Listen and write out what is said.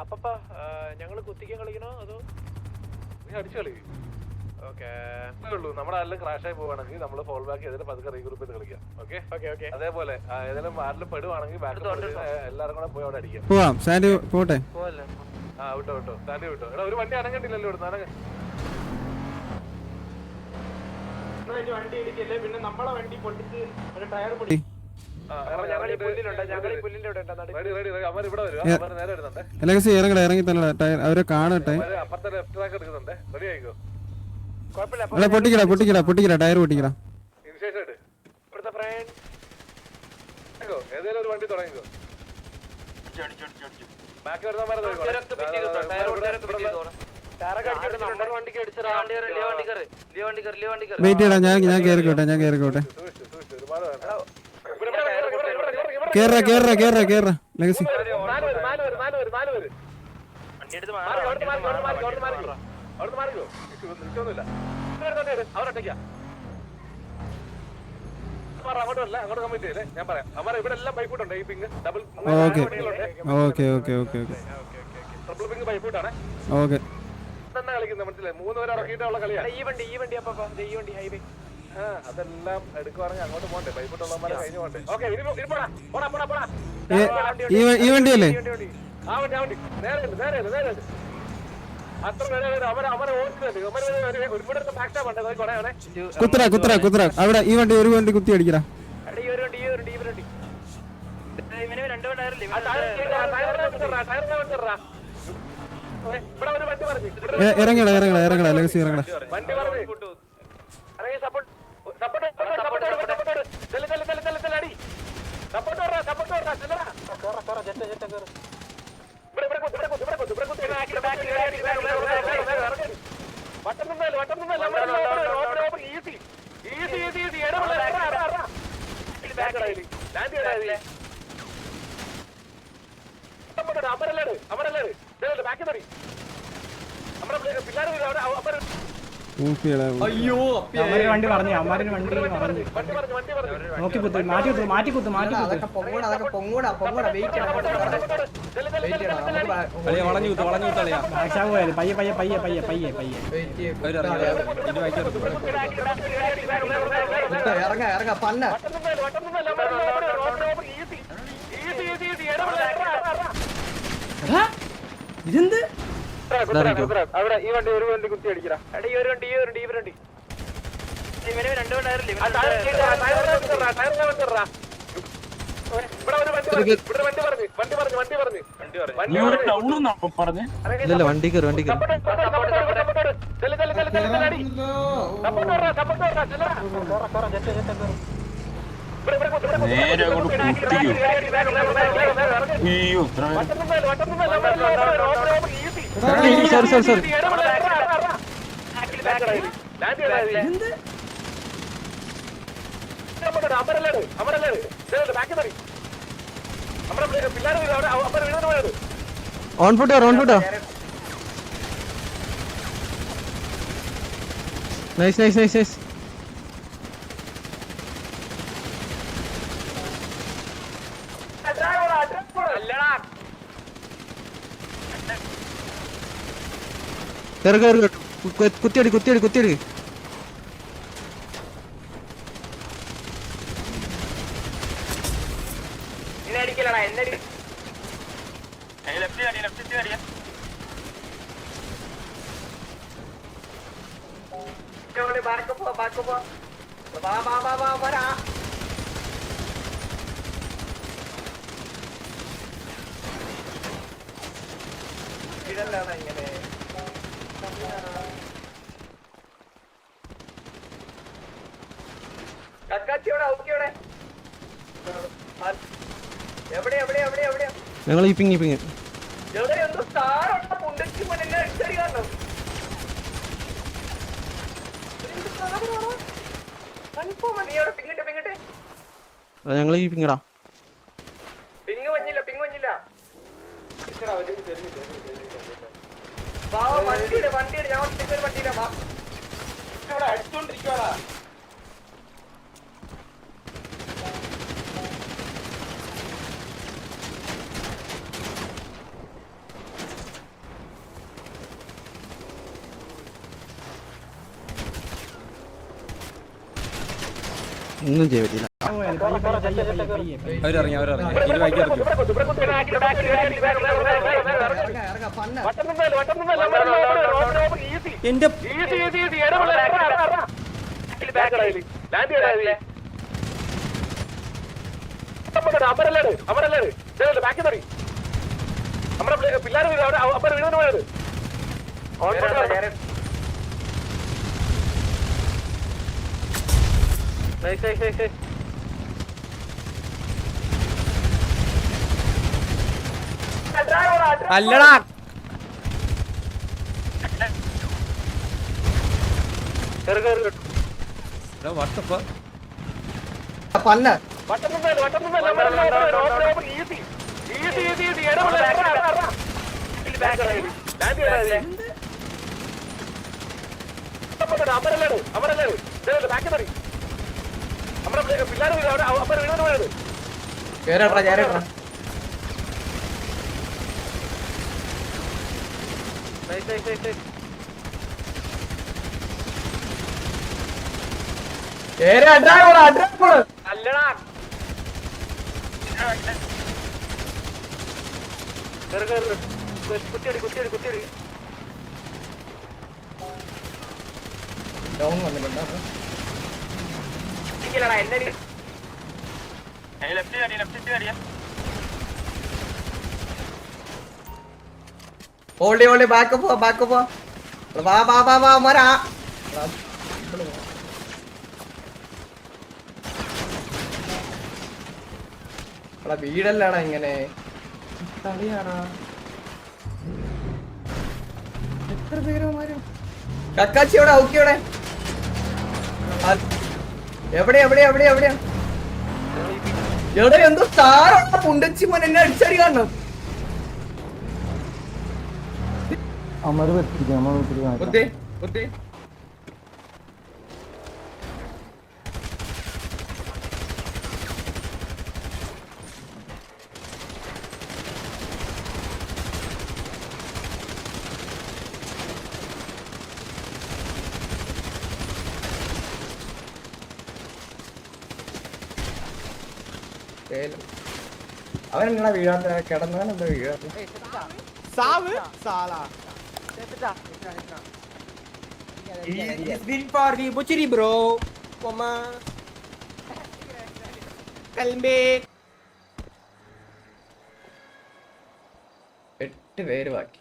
അപ്പ ഞങ്ങള് കുത്തിക്കാൻ കളിക്കണോ അതോ നീ അടിച്ചു കളി. ഉള്ളൂ നമ്മുടെ ആരെല്ലാം ക്രാഷ് ആയി പോവാണെങ്കിൽ നമ്മൾ ഫോൾ ബാക്ക് ചെയ്തിട്ട് പതുക്കെ റീഗ്രൂപ്പ് ചെയ്ത് കളിക്കാം. ഓക്കെ അതേപോലെ ഏതെങ്കിലും ആരിലും പെടുവാണെങ്കിൽ എല്ലാവരും കൂടെ പോയി അവിടെ അടിക്കാം. പോവാം സാൻഡി പോട്ടെ. വിട്ടോ സാൻഡി വിട്ടോ. എടാ ഒരു വണ്ടി അനങ്ങണ്ടില്ലല്ലോ ഇവിടെ അനങ്ങ. വണ്ടി ഇടിക്കല്ലേ, പിന്നെ നമ്മളെ വണ്ടി പൊട്ടിച്ച് ഒരു ടയർ പൊട്ടി. ഇറങ്ങി തന്നെ അവരെ കാണട്ടെ. പൊട്ടിക്കടാ ടയർ പൊട്ടിക്കടാ. ഏതെങ്കിലും ഒരു വണ്ടി തുടങ്ങിക്കോ. വെയിറ്റ് ചെയ്യടാ, ഞാൻ കേറിക്കോട്ടെ. കേറ ലെഗസി. അങ്ങോട്ട് കമ്മിറ്റ് ചെയ്തേ. ഞാൻ പറയാം അമർ ഇവിടെ എല്ലാം പൈപ്പൂട്ടുണ്ട്. ഈ ping double okay triple ping പൈപ്പൂട്ടാണ്. ഓക്കെ തന്നെ കളിക്കുന്നത് മനസ്സിലായി. 3 പേര് ഇറക്കിയിട്ടുള്ള കളിയാണ് ഈ വണ്ടി ഹൈവേ. അതെല്ലാം എടുക്കുവാണെങ്കിൽ അങ്ങോട്ട് പോകണ്ടേ, പൈപ്പൂട്ടുള്ളവന്മാരെ കഴിഞ്ഞു പോകണ്ടേ. ഓക്കെ ഈ വണ്ടിയല്ലേ? ആ വണ്ടി നേരെ അത്ര നേരെ അവരെ ഓടിച്ചിട്ടുണ്ട്. ഒരുപാട് ബാക്ക് ഉണ്ട്. കുത്തറ അവിടെ ഈ വണ്ടി ഒരു വണ്ടി കുത്തി അടിക്കടാ. ഇറങ്ങടാ ലെഗസി ഇറങ്ങടാ. അയ്യോ വണ്ടി പറഞ്ഞു അമ്മാരിന് വണ്ടി പറഞ്ഞു നോക്കി കുത്ത് മാറ്റി കുത്ത് പോയത് പയ്യെ ഇറങ്ങ പന്ന ഇതെന്ത് അവിടെ ഈ വണ്ടി ഒരു വണ്ടി കുത്തി അടിക്കടാ. വണ്ടി കയറി നേരെ സോറി ഓൺ ഫുട്ടോ നൈസ് കുത്തിയടി ഇങ്ങനെ ഞങ്ങൾ ഈ പിങ് ഞങ്ങൾ ഈ പിങ്ങടാ. വണ്ടിയുടെ ഞാൻ വണ്ടിയില്ല അടിച്ചോണ്ടിരിക്കുവാടാ. ഒന്നും ചെയ്യാൻ പറ്റില്ല. അവരിറങ്ങി ഇത് ബാക്കി ഇറങ്ങി. എന്റെ പിള്ളേർ വീഴുന്നു പോയത് അല്ലടാ വട്ടപ്പ പിള്ളേർ വീഴുന്നു പോയത് അല്ലടാ കുത്തിയടി ഓൾഡി ബാക്കപ്പ് വാ മരാ വീടല്ലാടാ ഇങ്ങനെ തളിയാടാ എത്ര പേരോമാരും കക്കാച്ചിയോടെ ഔക്കിയോടെ എവിടെയാ എവിടെ എന്തോ താറുള്ള പുണ്ടച്ചി മോൻ എന്നെ അടിച്ചടി കാണണം ബുദ്ധി അവൻ എന്നാ വീഴാത്ത കിടന്നവൻ എന്താ വീഴാത്ത ബ്രോ എട്ട് പേര് ബാക്കി